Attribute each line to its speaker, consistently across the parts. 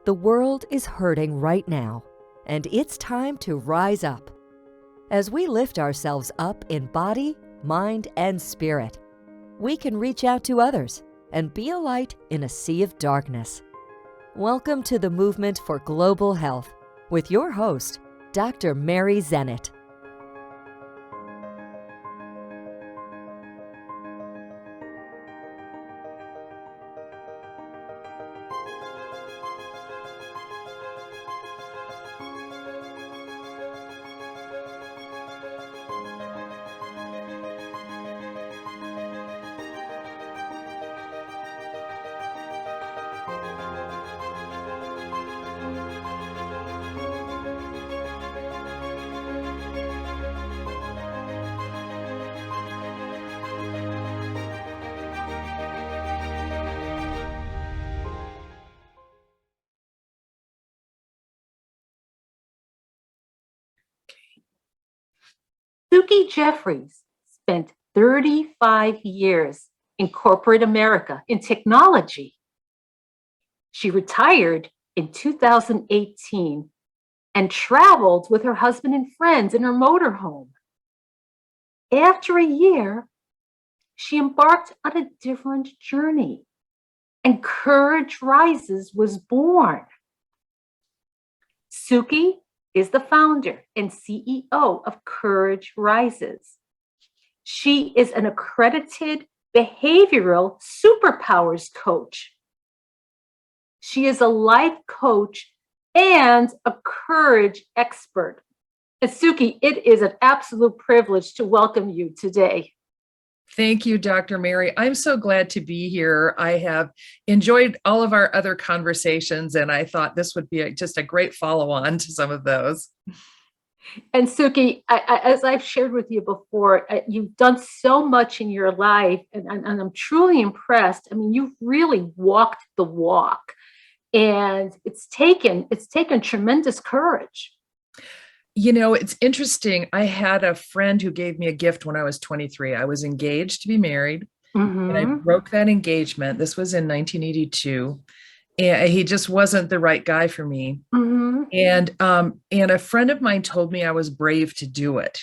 Speaker 1: The world is hurting right now, and it's time to rise up. As we lift ourselves up in body, mind, and spirit, we can reach out to others and be a light in a sea of darkness. Welcome to the Movement for Global Health with your host, Dr. Mary Zennett.
Speaker 2: Suki Jeffries spent 35 years in corporate America in technology. She retired in 2018 and traveled with her husband and friends in her motorhome. After a year, she embarked on a different journey, and Courage Rises was born. Suki is the founder and CEO of Courage Rises. She is an accredited behavioral superpowers coach. She is a life coach and a courage expert. And Suki, it is an absolute privilege to welcome you today.
Speaker 3: Thank you, Dr. Mary. I'm so glad to be here. I have enjoyed all of our other conversations, and I thought this would be just a great follow-on to some of those.
Speaker 2: And Suki, as I've shared with you before, you've done so much in your life, and I'm truly impressed. I mean, you've really walked the walk, and it's taken tremendous courage.
Speaker 3: You know, it's interesting. I had a friend who gave me a gift when I was 23. I was engaged to be married, and I broke that engagement. This was in 1982, and he just wasn't the right guy for me. And a friend of mine told me I was brave to do it.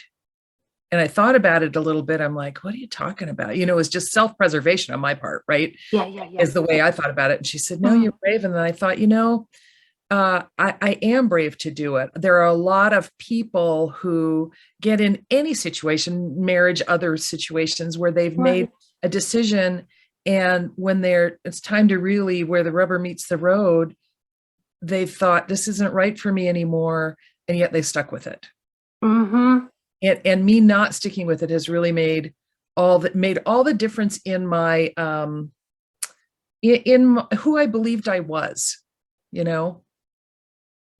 Speaker 3: And I thought about it a little bit. I'm like, what are you talking about? You know, it was just self-preservation on my part, right?
Speaker 2: Yeah.
Speaker 3: Is the way I thought about it. And she said, no, you're brave. And then I thought, I am brave to do it. There are a lot of people who get in any situation, marriage, other situations where they've made a decision. And when it's time to really, where the rubber meets the road, they thought this isn't right for me anymore. And yet they stuck with it. And me not sticking with it has really made all the difference in my, in who I believed I was, you know?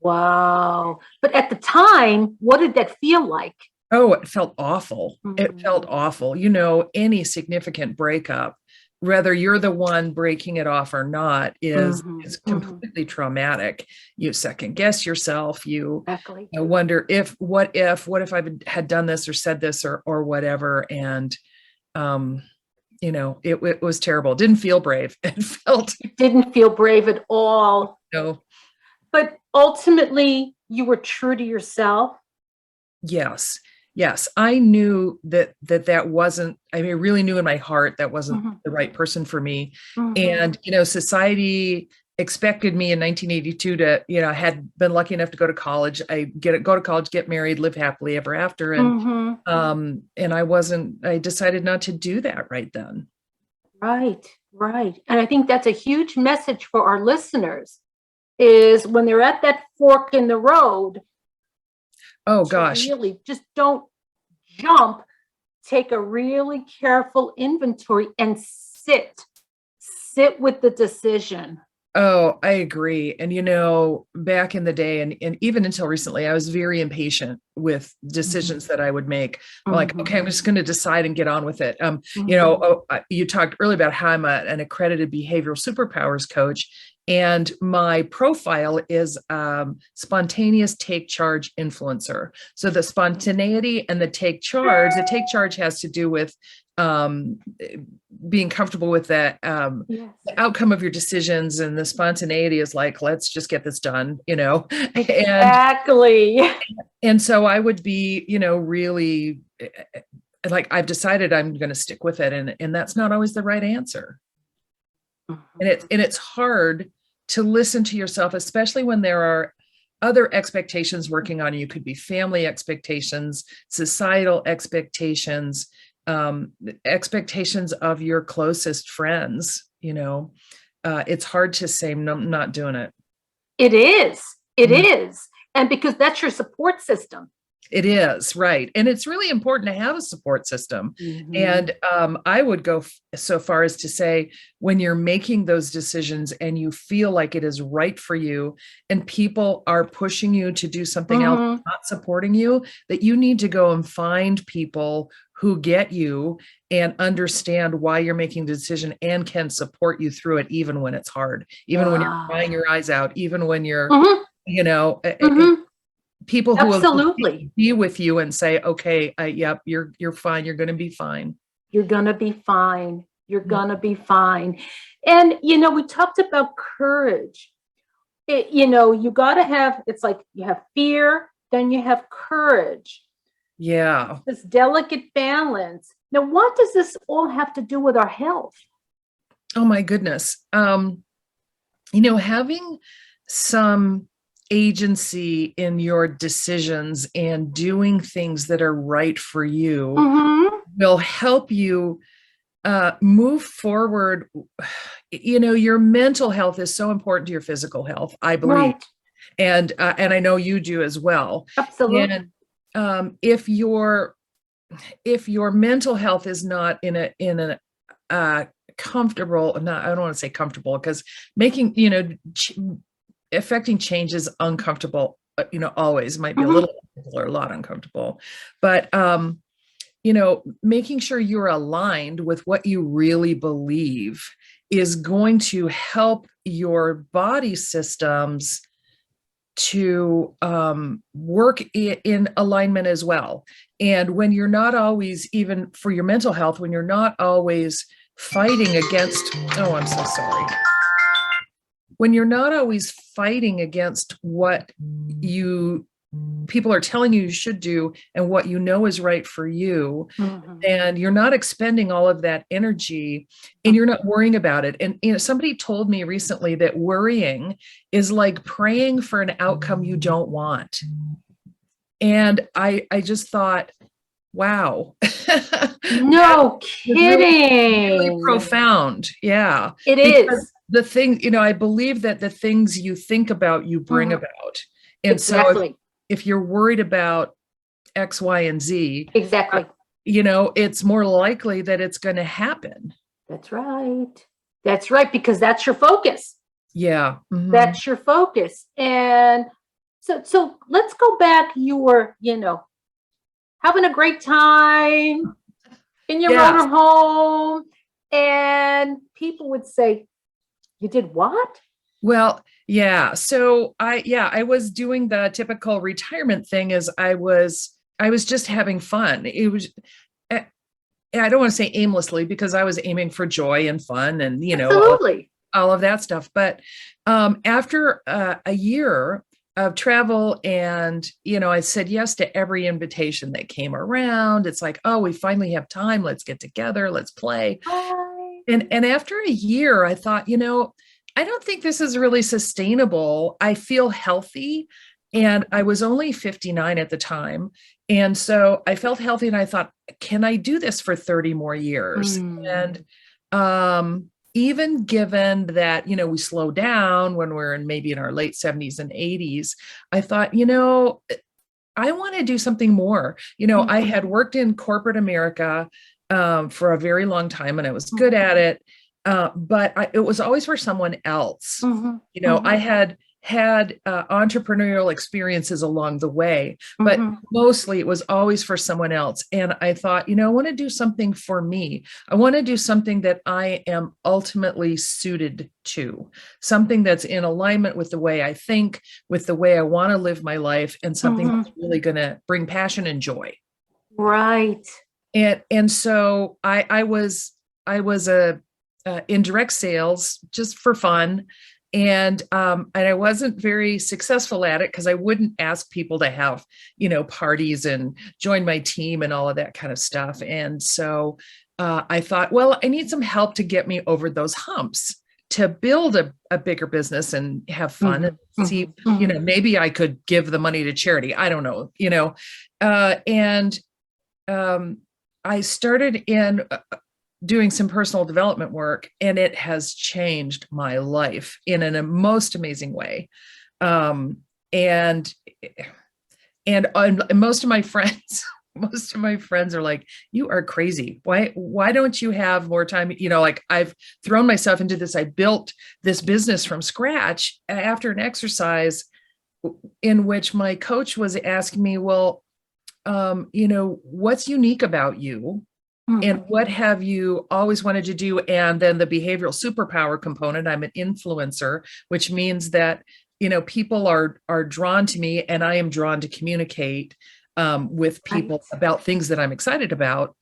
Speaker 2: Wow. But at the time, what did that feel like?
Speaker 3: Oh, it felt awful. It felt awful. You know, any significant breakup, whether you're the one breaking it off or not, is completely traumatic. You second guess yourself. You wonder what if I had done this or said this or whatever. And, it was terrible. It didn't feel brave.
Speaker 2: It didn't feel brave at all.
Speaker 3: No.
Speaker 2: But ultimately, you were true to yourself.
Speaker 3: Yes. I knew that wasn't, I really knew in my heart that wasn't the right person for me. And, society expected me in 1982 to, had been lucky enough to go to college. Go to college, get married, live happily ever after. And, I decided not to do that right then.
Speaker 2: Right. And I think that's a huge message for our listeners. Is when they're at that fork in the road.
Speaker 3: Oh gosh.
Speaker 2: Really just don't jump, take a really careful inventory and sit with the decision.
Speaker 3: Oh, I agree. And, back in the day and even until recently, I was very impatient with decisions that I would make. I'm like, okay, I'm just going to decide and get on with it. You talked earlier about how I'm an accredited behavioral superpowers coach. And my profile is spontaneous take charge influencer. So the spontaneity and the take charge has to do with being comfortable with that,
Speaker 2: Yes.
Speaker 3: the outcome of your decisions, and the spontaneity is like, let's just get this done,
Speaker 2: Exactly.
Speaker 3: and so I would be, really like, I've decided I'm going to stick with it. And that's not always the right answer. And it's hard to listen to yourself, especially when there are other expectations working on you. Could be family expectations, societal expectations, expectations of your closest friends. It's hard to say, no, I'm not doing it.
Speaker 2: It is. It
Speaker 3: Mhm.
Speaker 2: is. And because that's your support system.
Speaker 3: It is, right. And it's really important to have a support system.
Speaker 2: Mhm.
Speaker 3: And I would go so far as to say, when you're making those decisions and you feel like it is right for you, and people are pushing you to do something else,
Speaker 2: Mhm.
Speaker 3: not supporting you, that you need to go and find people who get you and understand why you're making the decision and can support you through it, even when it's hard, even when you're
Speaker 2: Wow.
Speaker 3: crying your eyes out, even when you're,
Speaker 2: Mhm. Mhm.
Speaker 3: people who will
Speaker 2: Absolutely.
Speaker 3: be with you and say, okay, yep, you're fine. You're going to be fine.
Speaker 2: You're going to be fine. You're
Speaker 3: Yeah.
Speaker 2: going to be fine. And, we talked about courage. You got to have, it's like you have fear, then you have courage.
Speaker 3: Yeah.
Speaker 2: This delicate balance. Now, what does this all have to do with our health?
Speaker 3: Oh my goodness. Having some agency in your decisions and doing things that are right for you
Speaker 2: Mm-hmm.
Speaker 3: will help you move forward. Your mental health is so important to your physical health, I believe.
Speaker 2: Right.
Speaker 3: And I know you do as well.
Speaker 2: Absolutely.
Speaker 3: And if your mental health is not in a comfortable, not, I don't want to say comfortable, because making, affecting change is uncomfortable, always might be a
Speaker 2: Mm-hmm.
Speaker 3: little uncomfortable or a lot uncomfortable, but making sure you're aligned with what you really believe is going to help your body systems to work in alignment as well. And when you're not always, even for your mental health, when you're not always fighting against, oh, I'm so sorry. When you're not always fighting against what people are telling you should do and what is right for you,
Speaker 2: Mm-hmm.
Speaker 3: and you're not expending all of that energy and you're not worrying about it. And somebody told me recently that worrying is like praying for an outcome you don't want. And I just thought, wow.
Speaker 2: No
Speaker 3: Really
Speaker 2: kidding.
Speaker 3: profound. Yeah.
Speaker 2: It
Speaker 3: Because
Speaker 2: is.
Speaker 3: the thing, I believe that the things you think about, you bring
Speaker 2: Mhm.
Speaker 3: about. And so
Speaker 2: Exactly.
Speaker 3: if you're worried about X, Y, and Z,
Speaker 2: Exactly.
Speaker 3: it's more likely that it's going to happen.
Speaker 2: That's right. That's right, because that's your focus.
Speaker 3: Yeah. Mhm.
Speaker 2: That's your focus. And so let's go back. You were, having a great time in your
Speaker 3: Yes.
Speaker 2: motorhome, and people would say, "You did what?"
Speaker 3: Well, yeah. So I was doing the typical retirement thing, as I was just having fun. It was, I don't want to say aimlessly, because I was aiming for joy and fun and,
Speaker 2: Absolutely.
Speaker 3: all of that stuff. But after a year of travel, and, I said yes to every invitation that came around. It's like, oh, we finally have time. Let's get together. Let's play.
Speaker 2: Bye.
Speaker 3: And after a year, I thought, I don't think this is really sustainable. I feel healthy. And I was only 59 at the time. And so I felt healthy, and I thought, can I do this for 30 more years? And even given that, we slow down when we're maybe in our late 70s and 80s, I thought, I want to do something more. I had worked in corporate America for a very long time, and I was good at it. But it was always for someone else. I had entrepreneurial experiences along the way, but mostly it was always for someone else. And I thought, I want to do something for me. I want to do something that I am ultimately suited to, something that's in alignment with the way I think, with the way I want to live my life, and something that's really going to bring passion and joy.
Speaker 2: Right.
Speaker 3: And so I was a in direct sales just for fun. And I wasn't very successful at it because I wouldn't ask people to have, parties and join my team and all of that kind of stuff. And so I thought, well, I need some help to get me over those humps to build a bigger business and have fun and see, maybe I could give the money to charity. I don't know, and I started in doing some personal development work, and it has changed my life in a most amazing way. And most of my friends, are like, you are crazy. Why don't you have more time? Like, I've thrown myself into this. I built this business from scratch after an exercise in which my coach was asking me, well, what's unique about you? And what have you always wanted to do? And then the behavioral superpower component, I'm an influencer, which means that, people are drawn to me, and I am drawn to communicate with people about things that I'm excited about.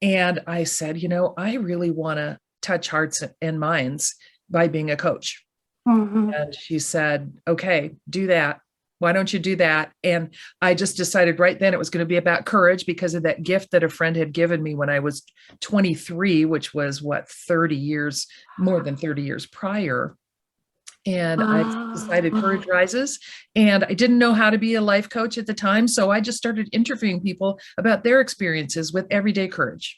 Speaker 3: And I said, I really want to touch hearts and minds by being a coach. And she said, okay, do that. Why don't you do that? And I just decided right then it was going to be about courage because of that gift that a friend had given me when I was 23, which was more than 30 years prior. And I decided courage rises, and I didn't know how to be a life coach at the time. So I just started interviewing people about their experiences with everyday courage.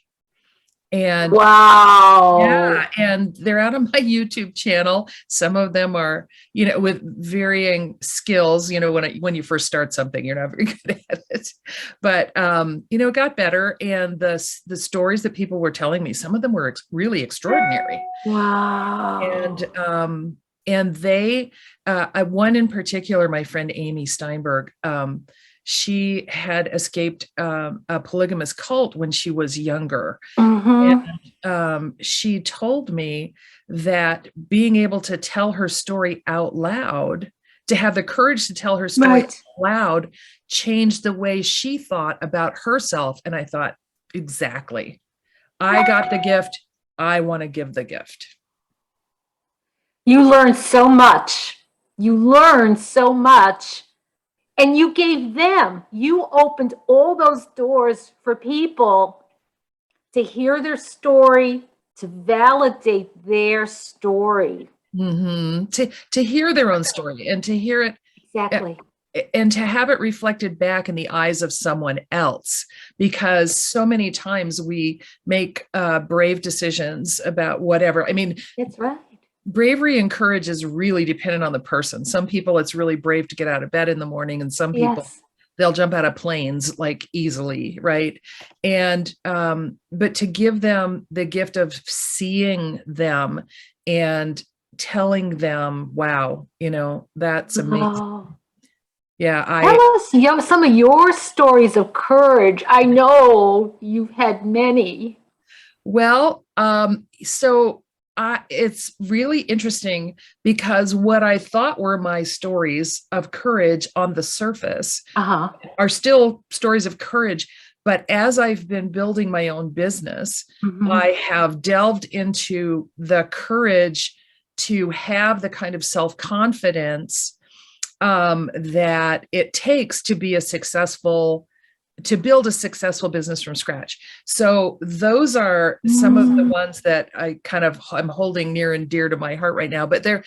Speaker 3: And
Speaker 2: wow.
Speaker 3: Yeah, and they're out on my YouTube channel. Some of them are, with varying skills. When you first start something, you're not very good at it. But it got better, and the stories that people were telling me, some of them were really extraordinary.
Speaker 2: Wow.
Speaker 3: And they, one in particular, my friend Amy Steinberg, she had escaped a polygamous cult when she was younger. And she told me that being able to tell her story out loud, to have the courage to tell her story out loud, changed the way she thought about herself. And I thought, exactly. I got the gift. I want to give the gift.
Speaker 2: You learned so much. And you opened all those doors for people to hear their story, to validate their story.
Speaker 3: To hear their own story and to hear it.
Speaker 2: Exactly.
Speaker 3: And to have it reflected back in the eyes of someone else, because so many times we make brave decisions about whatever. I mean,
Speaker 2: that's right.
Speaker 3: Bravery and courage is really dependent on the person. Some people, it's really brave to get out of bed in the morning, and some people, they'll jump out of planes like easily, right? And but to give them the gift of seeing them and telling them, wow, that's amazing.
Speaker 2: Wow.
Speaker 3: Yeah.
Speaker 2: Tell us some of your stories of courage. I know you've had many.
Speaker 3: Well, it's really interesting because what I thought were my stories of courage on the surface are still stories of courage. But as I've been building my own business, I have delved into the courage to have the kind of self-confidence that it takes to build a successful business from scratch. So those are some of the ones that I'm holding near and dear to my heart right now. But they're,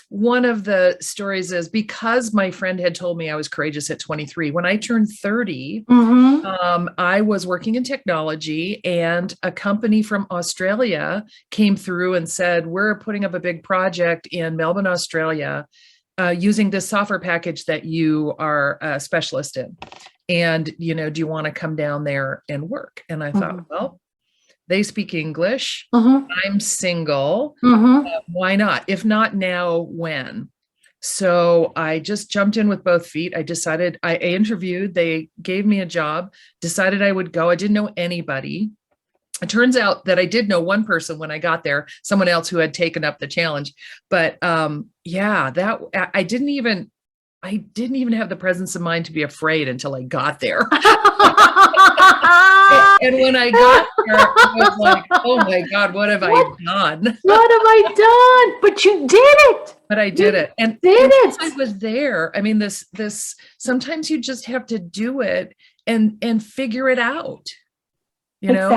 Speaker 3: one of the stories is because my friend had told me I was courageous at 23. When I turned 30, I was working in technology, and a company from Australia came through and said, we're putting up a big project in Melbourne, Australia, using this software package that you are a specialist in. And, do you want to come down there and work? And I thought, well, they speak English. I'm single. Why not? If not now, when? So I just jumped in with both feet. I interviewed, they gave me a job, decided I would go. I didn't know anybody. It turns out that I did know one person when I got there, someone else who had taken up the challenge. But I didn't even have the presence of mind to be afraid until I got there. And when I got there, I was like, oh my God, what have I done?
Speaker 2: What have I done? But you did it.
Speaker 3: But I did it. And
Speaker 2: Did
Speaker 3: I was there. I mean, this sometimes you just have to do it and figure it out, you know?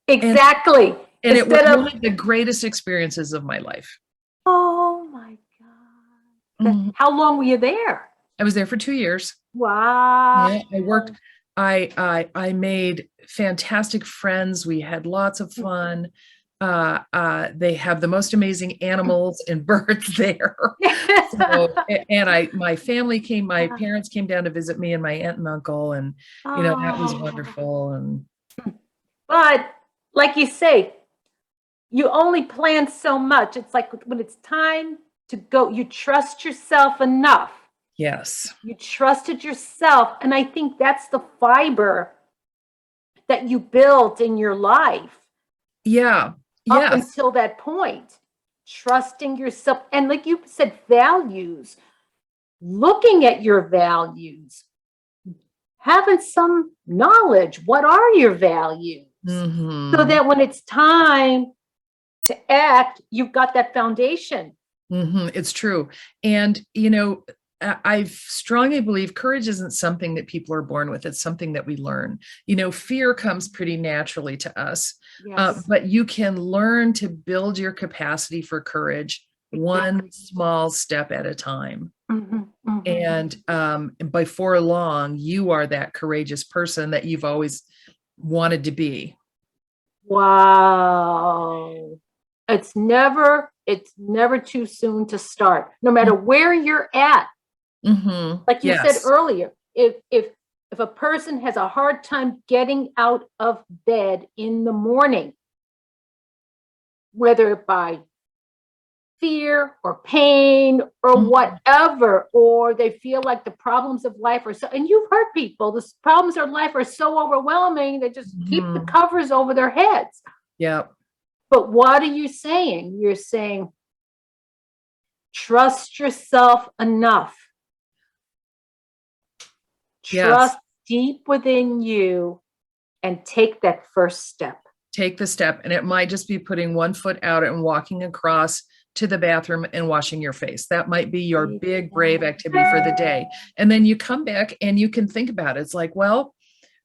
Speaker 2: Exactly.
Speaker 3: And it was one of the greatest experiences of my life.
Speaker 2: Oh my God. How long were you there?
Speaker 3: I was there for 2 years.
Speaker 2: Wow.
Speaker 3: Yeah, I worked. I made fantastic friends. We had lots of fun. They have the most amazing animals and birds there. So, and my family came, my parents came down to visit me and my aunt and uncle, and that was wonderful. And
Speaker 2: but like you say, you only plan so much. It's like when it's time to go, you trust yourself enough.
Speaker 3: Yes.
Speaker 2: You trusted yourself. And I think that's the fiber that you built in your life.
Speaker 3: Yeah.
Speaker 2: Up until that point, trusting yourself. And like you said, values, looking at your values, having some knowledge. What are your values?
Speaker 3: Mm-hmm.
Speaker 2: So that when it's time to act, you've got that foundation.
Speaker 3: Mm-hmm. It's true. And, I strongly believe courage isn't something that people are born with. It's something that we learn. Fear comes pretty naturally to us, but you can learn to build your capacity for courage one small step at a time. And before long, you are that courageous person that you've always wanted to be.
Speaker 2: Wow. It's never too soon to start, no matter where you're at. Like you said earlier, if a person has a hard time getting out of bed in the morning, whether by fear or pain or whatever, or they feel like the problems of life are so, and you've heard people, the problems of life are so overwhelming, they just keep the covers over their heads.
Speaker 3: Yep.
Speaker 2: But what are you saying? You're saying, trust yourself enough. Trust deep within you and take that first step.
Speaker 3: Take the step. And it might just be putting one foot out and walking across to the bathroom and washing your face. That might be your big, brave activity for the day. And then you come back and you can think about it. It's like, well,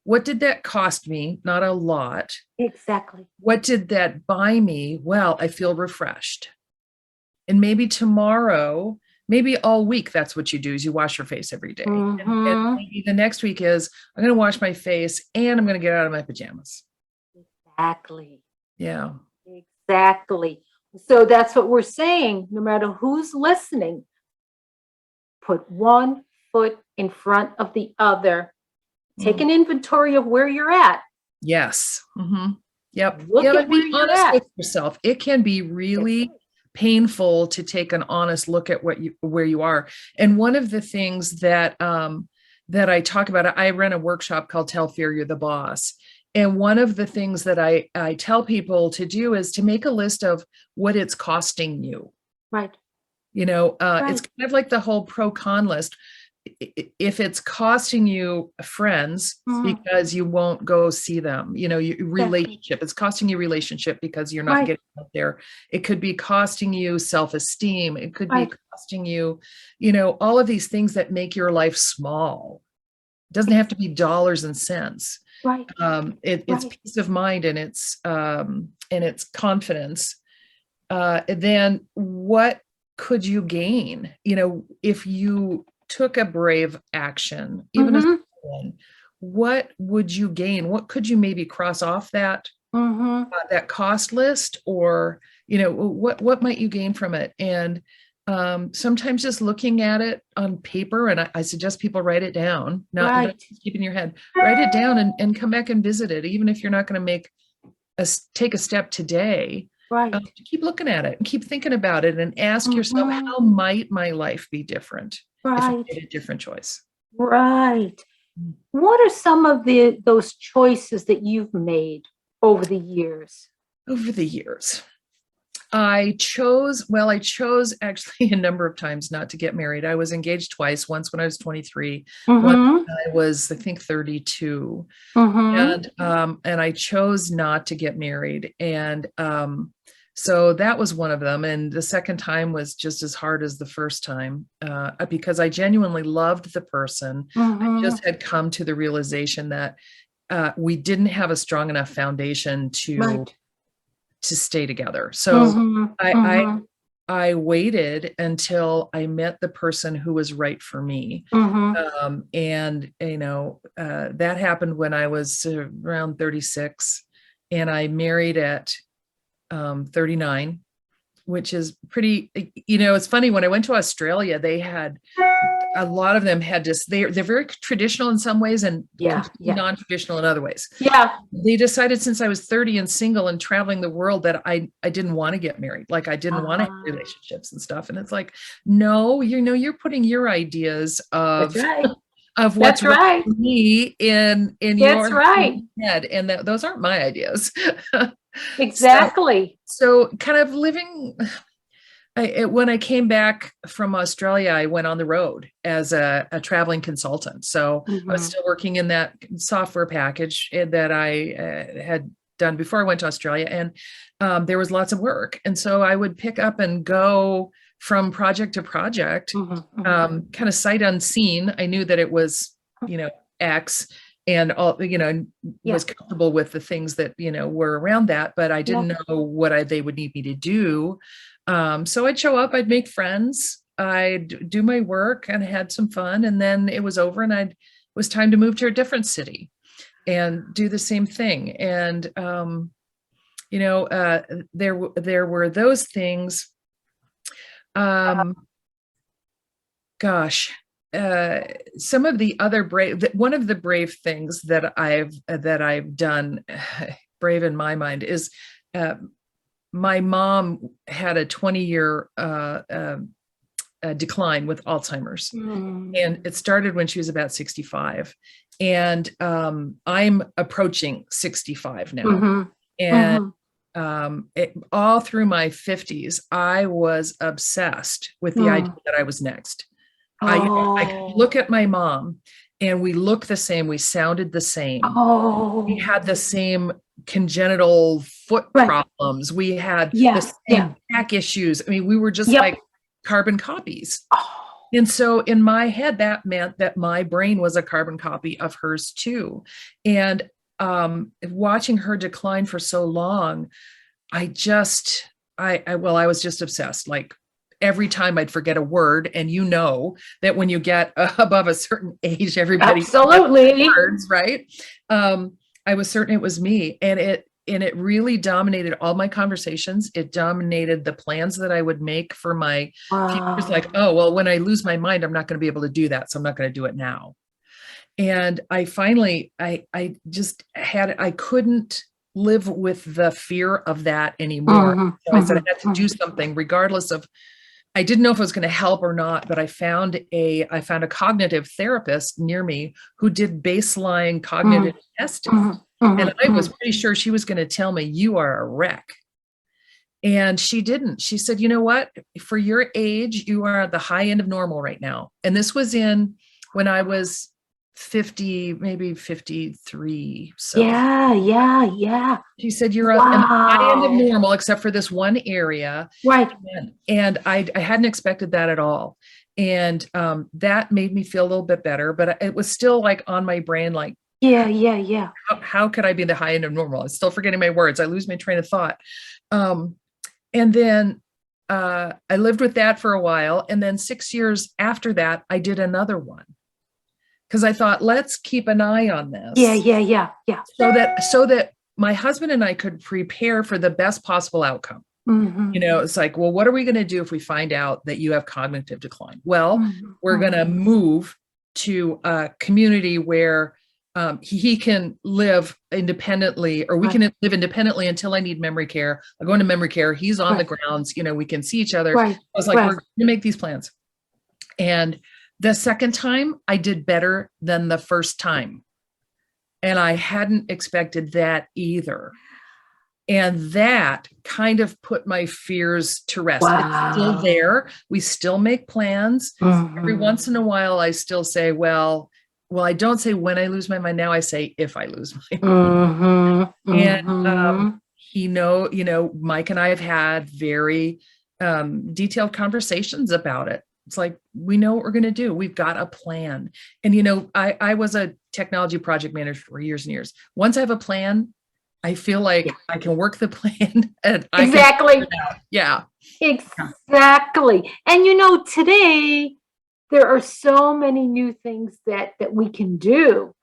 Speaker 3: what did that cost me? Not a lot.
Speaker 2: Exactly.
Speaker 3: What did that buy me? Well, I feel refreshed. And maybe tomorrow, maybe all week, that's what you do is you wash your face every day. And maybe the next week is I'm going to wash my face and I'm going to get out of my pajamas.
Speaker 2: Exactly.
Speaker 3: Yeah.
Speaker 2: Exactly. So that's what we're saying. No matter who's listening, put one foot in front of the other. Take an inventory of where you're at.
Speaker 3: Yes. Yep.
Speaker 2: Look at
Speaker 3: be honest with yourself. It can be really painful to take an honest look at where you are. And one of the things that that I talk about, I run a workshop called Tell Fear You're the Boss. And one of the things that I tell people to do is to make a list of what it's costing you.
Speaker 2: Right.
Speaker 3: It's kind of like the whole pro-con list. If it's costing you friends because you won't go see them, your relationship, it's costing you relationship because you're not getting out there. It could be costing you self-esteem. It could be costing you, all of these things that make your life small. It doesn't have to be dollars and cents.
Speaker 2: Right.
Speaker 3: It's peace of mind and it's confidence. Then what could you gain? If you took a brave action, even a small one, what would you gain? What could you maybe cross off that that cost list, or what might you gain from it? And sometimes just looking at it on paper, and I suggest people write it down, not just keep in your head, write it down and come back and visit it, even if you're not going to take a step today. Keep looking at it and keep thinking about it and ask yourself, how might my life be different if I made a different choice?
Speaker 2: Right. What are some of those choices that you've made over the years?
Speaker 3: Over the years. I chose actually a number of times not to get married. I was engaged twice, once when I was 23, once
Speaker 2: Mm-hmm.
Speaker 3: when I was, I think, 32.
Speaker 2: Mm-hmm.
Speaker 3: And I chose not to get married. And so that was one of them. And the second time was just as hard as the first time, because I genuinely loved the person. I
Speaker 2: Mm-hmm.
Speaker 3: just had come to the realization that we didn't have a strong enough foundation
Speaker 2: Right.
Speaker 3: to stay together. So
Speaker 2: Mm-hmm.
Speaker 3: I
Speaker 2: Mm-hmm.
Speaker 3: I waited until I met the person who was right for me.
Speaker 2: Mm-hmm.
Speaker 3: And that happened when I was around 36, and I married at 39, which is pretty, it's funny. When I went to Australia, they had, a lot of them had just, they're very traditional in some ways and
Speaker 2: Yeah.
Speaker 3: completely
Speaker 2: Yeah.
Speaker 3: non-traditional in other ways.
Speaker 2: Yeah.
Speaker 3: They decided, since I was 30 and single and traveling the world, that I didn't want to get married. Like, I didn't want to have
Speaker 2: Ah,
Speaker 3: relationships and stuff. And it's like, no, you're putting your ideas
Speaker 2: that's right.
Speaker 3: of what's
Speaker 2: That's
Speaker 3: right
Speaker 2: right.
Speaker 3: for me in
Speaker 2: That's
Speaker 3: your
Speaker 2: right.
Speaker 3: head, and those aren't my ideas. so
Speaker 2: Exactly.
Speaker 3: so kind of living, when I came back from Australia, I went on the road as a traveling consultant. So I was
Speaker 2: Mm-hmm.
Speaker 3: still working in that software package that I had done before I went to Australia. And there was lots of work. And so I would pick up and go from project to project,
Speaker 2: Mm-hmm. Mm-hmm.
Speaker 3: kind of sight unseen. I knew that it was, X, and all,
Speaker 2: Yeah.
Speaker 3: was comfortable with the things that, were around that, but I
Speaker 2: Yeah.
Speaker 3: didn't know what they would need me to do. So I'd show up, I'd make friends, I'd do my work and had some fun. And then it was over, and it was time to move to a different city and do the same thing. And, there were those things. Um, gosh, some of the other one of the brave things that I've done, brave in my mind, is, my mom had a 20-year decline with Alzheimer's, and it started when she was about 65. And I'm approaching 65 now.
Speaker 2: Mm-hmm.
Speaker 3: And all through my 50s, I was obsessed with the idea that I was next. I could
Speaker 2: Oh.
Speaker 3: look at my mom, and we looked the same. We sounded the same. We
Speaker 2: Oh.
Speaker 3: had the same congenital foot
Speaker 2: Right.
Speaker 3: problems. We had the
Speaker 2: Yeah.
Speaker 3: same
Speaker 2: Yeah.
Speaker 3: back issues. I mean, we were just
Speaker 2: Yep.
Speaker 3: like carbon copies.
Speaker 2: Oh.
Speaker 3: And so in my head, that meant that my brain was a carbon copy of hers too. And watching her decline for so long, I was just obsessed. Like, every time I'd forget a word, and that when you get above a certain age, everybody
Speaker 2: Absolutely.
Speaker 3: words, right? I was certain it was me, and it really dominated all my conversations. It dominated the plans that I would make for my future. It's like, oh, well, when I lose my mind, I'm not going to be able to do that, so I'm not going to do it now. And I finally, I just I couldn't live with the fear of that anymore. So I said I had to do something, regardless of, I didn't know if it was going to help or not, but I found a cognitive therapist near me who did baseline cognitive testing. And I was pretty sure she was going to tell me, you are a wreck. And she didn't. She said, you know what? For your age, you are at the high end of normal right now. And this was when I was 50, maybe 53. So
Speaker 2: Yeah.
Speaker 3: she said, you're up in the high end of normal, except for this one area.
Speaker 2: Right.
Speaker 3: And I hadn't expected that at all. And that made me feel a little bit better, but it was still like on my brain, like,
Speaker 2: Yeah.
Speaker 3: how could I be the high end of normal? I'm still forgetting my words. I lose my train of thought. And then I lived with that for a while. And then 6 years after that, I did another one, because I thought, let's keep an eye on this.
Speaker 2: Yeah.
Speaker 3: So that my husband and I could prepare for the best possible outcome. It's like, well, what are we going to do if we find out that you have cognitive decline? Well, we're going to move to a community where he can live independently, or we can live independently until I need memory care. I go into memory care. He's on the grounds. We can see each other. I was like, we're going to make these plans. And the second time, I did better than the first time. And I hadn't expected that either. And that kind of put my fears to rest. It's still
Speaker 2: Wow.
Speaker 3: there. We still make plans. Every
Speaker 2: Mhm.
Speaker 3: once in a while, I still say, I don't say when I lose my mind. Now I say if I lose my mind.
Speaker 2: Mhm.
Speaker 3: And
Speaker 2: Mhm.
Speaker 3: Mike and I have had very detailed conversations about it. It's like, we know what we're going to do. We've got a plan. And, I was a technology project manager for years and years. Once I have a plan, I feel like
Speaker 2: Yeah.
Speaker 3: I can work the plan and I can
Speaker 2: Exactly.
Speaker 3: figure it out. Yeah.
Speaker 2: Exactly. And today there are so many new things that we can do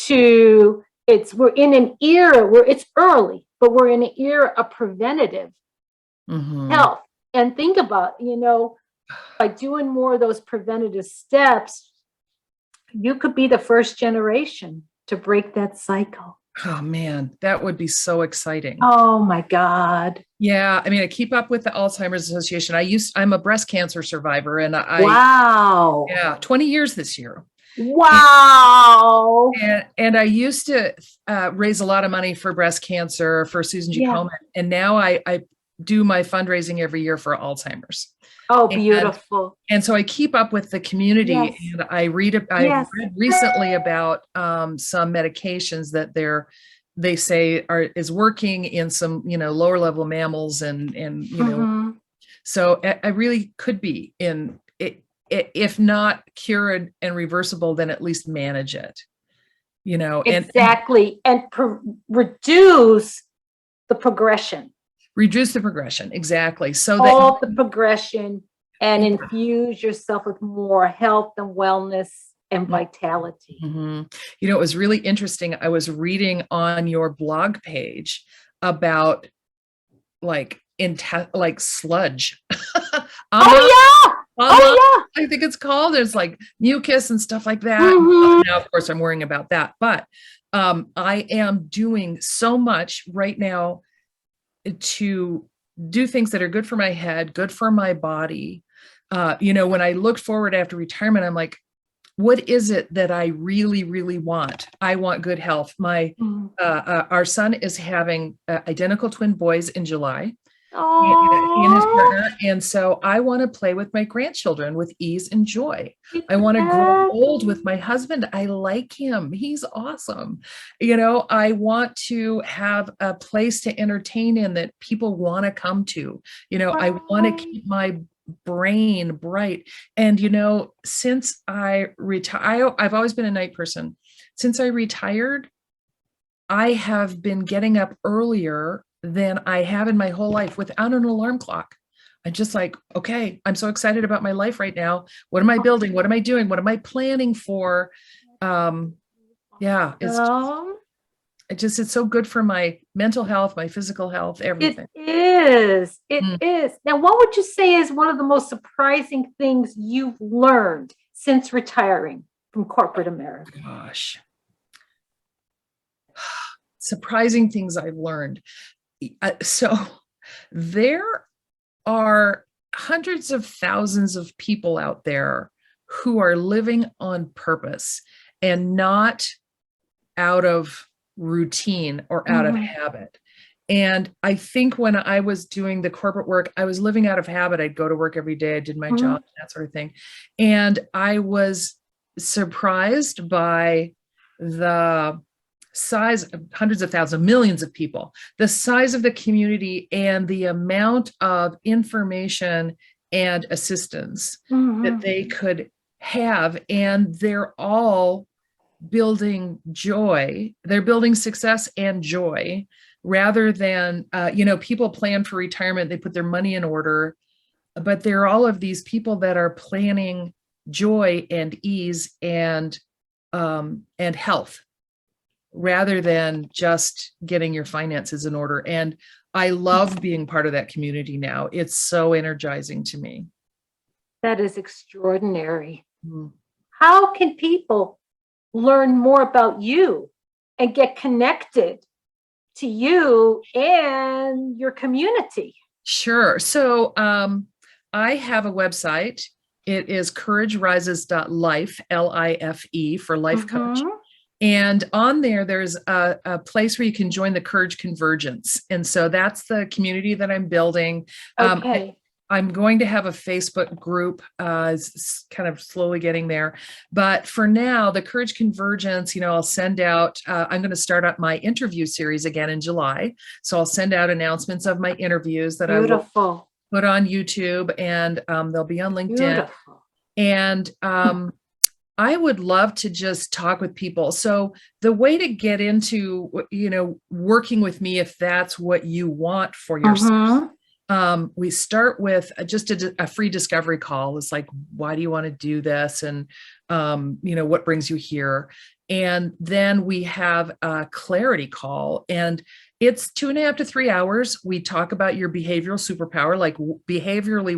Speaker 2: we're in an era where it's early, but we're in an era of preventative health. And think about, by doing more of those preventative steps, you could be the first generation to break that cycle.
Speaker 3: Oh man, that would be so exciting.
Speaker 2: Oh my God.
Speaker 3: Yeah. I mean, I keep up with the Alzheimer's Association. I'm a breast cancer survivor and
Speaker 2: Wow.
Speaker 3: 20 years this year.
Speaker 2: Wow.
Speaker 3: And I used to raise a lot of money for breast cancer for Susan G.
Speaker 2: Yeah.
Speaker 3: Komen. And now I do my fundraising every year for Alzheimer's.
Speaker 2: Oh, beautiful.
Speaker 3: And so I keep up with the community.
Speaker 2: Yes.
Speaker 3: And I've read recently about some medications that they say is working in some, lower level mammals and so I really could be in it, if not cured and reversible, then at least manage it,
Speaker 2: Exactly. And reduce the progression.
Speaker 3: Reduce the progression. Exactly. So
Speaker 2: all the progression and infuse yourself with more health and wellness and vitality.
Speaker 3: Mm-hmm. It was really interesting. I was reading on your blog page about like sludge. I think it's called. There's like mucus and stuff like that. Now, of course, I'm worrying about that, but I am doing so much right now to do things that are good for my head, good for my body. When I looked forward after retirement, I'm like, what is it that I really, really want? I want good health. Our son is having identical twin boys in July. He and his partner. And so I want to play with my grandchildren with ease and joy. I want to grow old with my husband. I like him. He's awesome. I want to have a place to entertain in that people want to come to. I want to keep my brain bright. And, since I retired, I've always been a night person. Since I retired, I have been getting up earlier than I have in my whole life without an alarm clock. I'm just like, okay, I'm so excited about my life right now. What am I building? What am I doing? What am I planning for? It's so good for my mental health, my physical health, everything.
Speaker 2: It is. Now, what would you say is one of the most surprising things you've learned since retiring from corporate America?
Speaker 3: Gosh. Surprising things I've learned. So there are hundreds of thousands of people out there who are living on purpose and not out of routine or out of habit. And I think when I was doing the corporate work, I was living out of habit. I'd go to work every day. I did my job, that sort of thing. And I was surprised by the size of hundreds of thousands, millions of people, the size of the community and the amount of information and assistance that they could have. And they're all building joy. They're building success and joy rather than, people plan for retirement. They put their money in order, but there are all of these people that are planning joy and ease and health, rather than just getting your finances in order. And I love being part of that community now. It's so energizing to me.
Speaker 2: That is extraordinary. How can people learn more about you and get connected to you and your community?
Speaker 3: Sure. So I have a website. It is couragerises.life, LIFE, for life coach. And on there, there's a place where you can join the Courage Convergence. And so that's the community that I'm building.
Speaker 2: Okay.
Speaker 3: I'm going to have a Facebook group, it's kind of slowly getting there. But for now, the Courage Convergence, I'll send out, I'm going to start up my interview series again in July. So I'll send out announcements of my interviews that I will
Speaker 2: Beautiful.
Speaker 3: put on YouTube, and they'll be on LinkedIn.
Speaker 2: Beautiful.
Speaker 3: And I would love to just talk with people. So the way to get into, working with me, if that's what you want for yourself, we start with just a free discovery call. It's like, why do you want to do this? And, what brings you here? And then we have a clarity call, and it's 2.5 to 3 hours. We talk about your behavioral superpower, like behaviorally,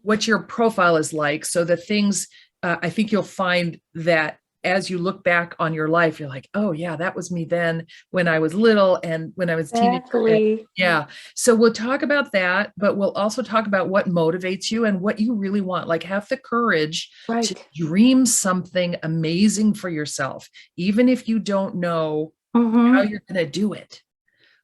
Speaker 3: what your profile is like. So the things, I think you'll find that as you look back on your life, you're like, oh yeah, that was me then when I was little and when I was teenager. Yeah. So we'll talk about that, but we'll also talk about what motivates you and what you really want. Like, have the courage to dream something amazing for yourself, even if you don't know how you're going to do it.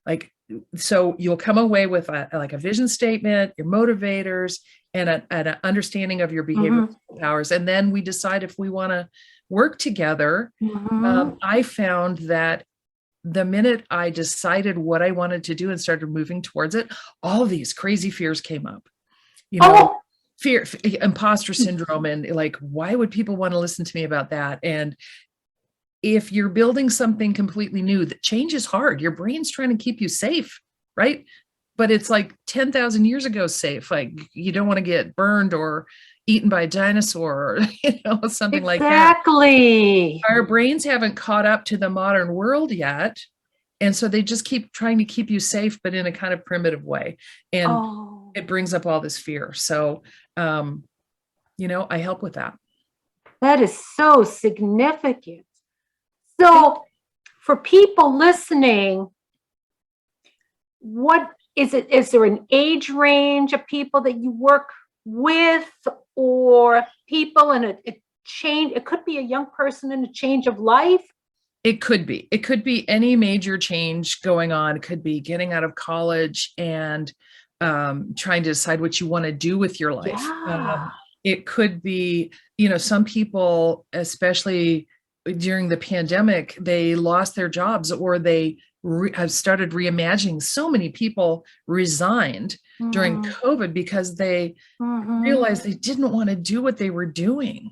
Speaker 3: Like, so you'll come away with a vision statement, your motivators, and an understanding of your behavioral powers. And then we decide if we want to work together. I found that the minute I decided what I wanted to do and started moving towards it, all these crazy fears came up. Fear, imposter syndrome, and like, why would people want to listen to me about that? And if you're building something completely new, that change is hard. Your brain's trying to keep you safe, right? But it's like 10,000 years ago safe. Like, you don't want to get burned or eaten by a dinosaur, or something like that.
Speaker 2: Exactly.
Speaker 3: Our brains haven't caught up to the modern world yet. And so they just keep trying to keep you safe, but in a kind of primitive way. And it brings up all this fear. So, I help with that.
Speaker 2: That is so significant. So for people listening, what is it? Is there an age range of people that you work with, or people in a change? It could be a young person in a change of life.
Speaker 3: It could be any major change going on. It could be getting out of college and trying to decide what you want to do with your life.
Speaker 2: Yeah.
Speaker 3: It could be, some people, especially during the pandemic, they lost their jobs, or they have started reimagining. So many people resigned during COVID because they realized they didn't want to do what they were doing.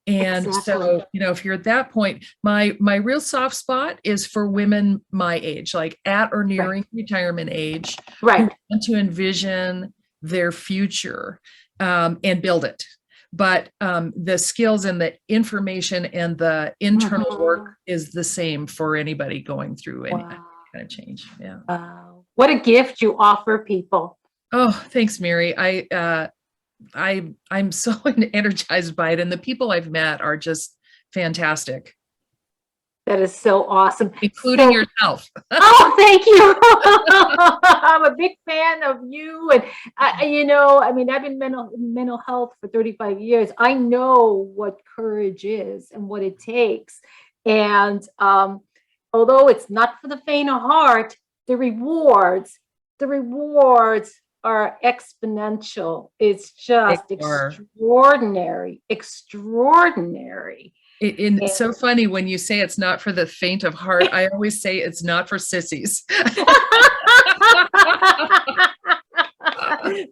Speaker 3: And so, if you're at that point, my real soft spot is for women my age, like at or nearing retirement age, who want to envision their future and build it. But the skills and the information and the internal work is the same for anybody going through any kind of change. Yeah.
Speaker 2: Wow. What a gift you offer people.
Speaker 3: Oh, thanks, Mary. I'm so energized by it, and the people I've met are just fantastic.
Speaker 2: That is so awesome,
Speaker 3: including yourself.
Speaker 2: Oh, thank you. I'm a big fan of you, and I've been mental health for 35 years. I know what courage is and what it takes, and although it's not for the faint of heart, the rewards are exponential. It's just extraordinary.
Speaker 3: It's so funny when you say it's not for the faint of heart. I always say it's not for sissies.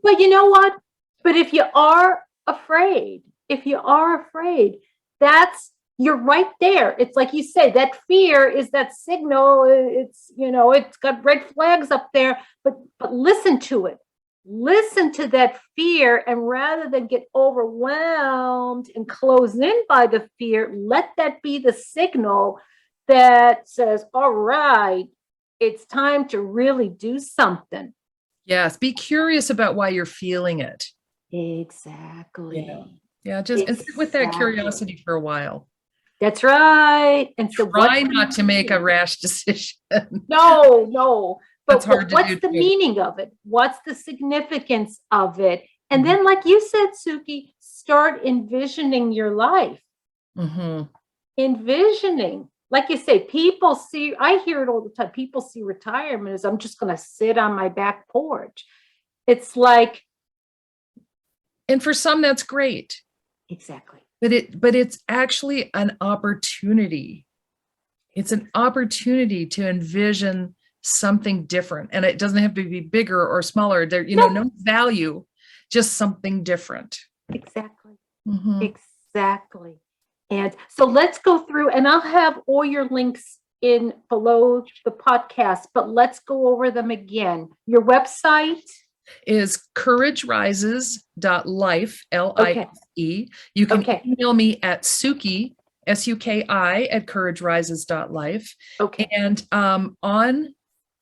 Speaker 2: But you know what? But if you are afraid, you're right there. It's like you say, that fear is that signal. It's got red flags up there, but listen to it. Listen to that fear, and rather than get overwhelmed and close in by the fear, let that be the signal that says, all right, it's time to really do something.
Speaker 3: Yes, be curious about why you're feeling it.
Speaker 2: Exactly.
Speaker 3: Yeah, just sit with that curiosity for a while.
Speaker 2: That's right. And so
Speaker 3: try not to make a rash decision.
Speaker 2: No. But what's the
Speaker 3: too.
Speaker 2: meaning of it? What's the significance of it? And then, like you said, Suki, start envisioning your life. envisioning, like you say, I hear it all the time. People see retirement as I'm just going to sit on my back porch. It's like,
Speaker 3: And for some, that's great.
Speaker 2: exactly.
Speaker 3: But it's actually an opportunity. It's an opportunity to envision something different. And it doesn't have to be bigger or smaller. There, no value, just something different.
Speaker 2: Exactly.
Speaker 3: Mm-hmm.
Speaker 2: Exactly. And so let's go through, and I'll have all your links in below the podcast, but let's go over them again. Your website
Speaker 3: is couragerises.life, L-I-F-E. You can email me at Suki, S-U-K-I, at couragerises.life.
Speaker 2: Okay.
Speaker 3: And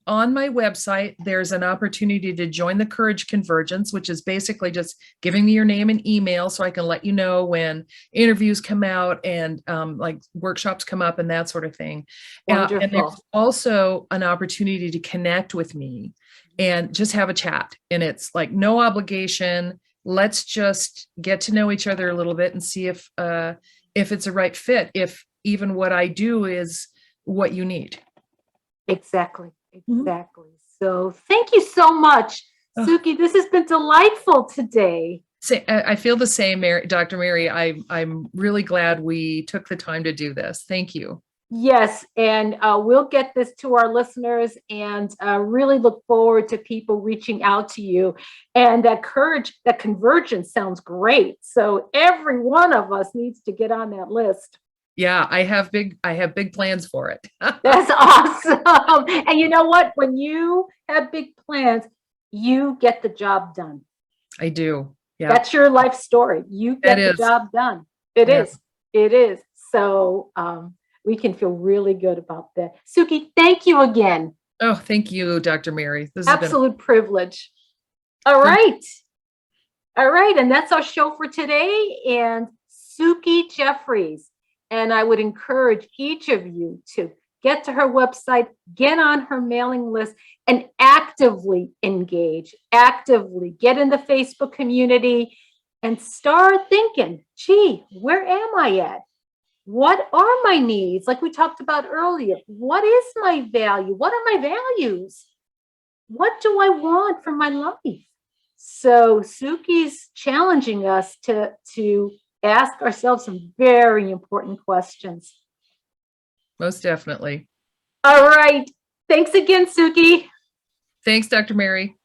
Speaker 3: on my website, there's an opportunity to join the Courage Convergence, which is basically just giving me your name and email so I can let you know when interviews come out and like workshops come up and that sort of thing.
Speaker 2: Wonderful.
Speaker 3: And there's also an opportunity to connect with me and just have a chat. And it's like no obligation. Let's just get to know each other a little bit and see if it's a right fit, if even what I do is what you need.
Speaker 2: Exactly. Exactly. So thank you so much, Suki. This has been delightful today.
Speaker 3: I feel the same, Dr. Mary. I'm really glad we took the time to do this. Thank you.
Speaker 2: Yes, and we'll get this to our listeners and really look forward to people reaching out to you. And that convergence sounds great. So every one of us needs to get on that list.
Speaker 3: Yeah, I have big plans for it.
Speaker 2: That's awesome. And you know what? When you have big plans, you get the job done.
Speaker 3: I do. Yeah.
Speaker 2: That's your life story. You get the job done. It is. It is. So we can feel really good about that. Suki, thank you again.
Speaker 3: Oh, thank you, Dr. Mary. This
Speaker 2: has been absolute privilege. All right. All right. And that's our show for today. And Suki Jeffries. And I would encourage each of you to get to her website, get on her mailing list, and actively engage, actively get in the Facebook community and start thinking, gee, where am I at? What are my needs? Like we talked about earlier, what is my value? What are my values? What do I want from my life? So Suki's challenging us to ask ourselves some very important questions.
Speaker 3: Most definitely.
Speaker 2: All right. Thanks again, Suki.
Speaker 3: Thanks, Dr. Mary.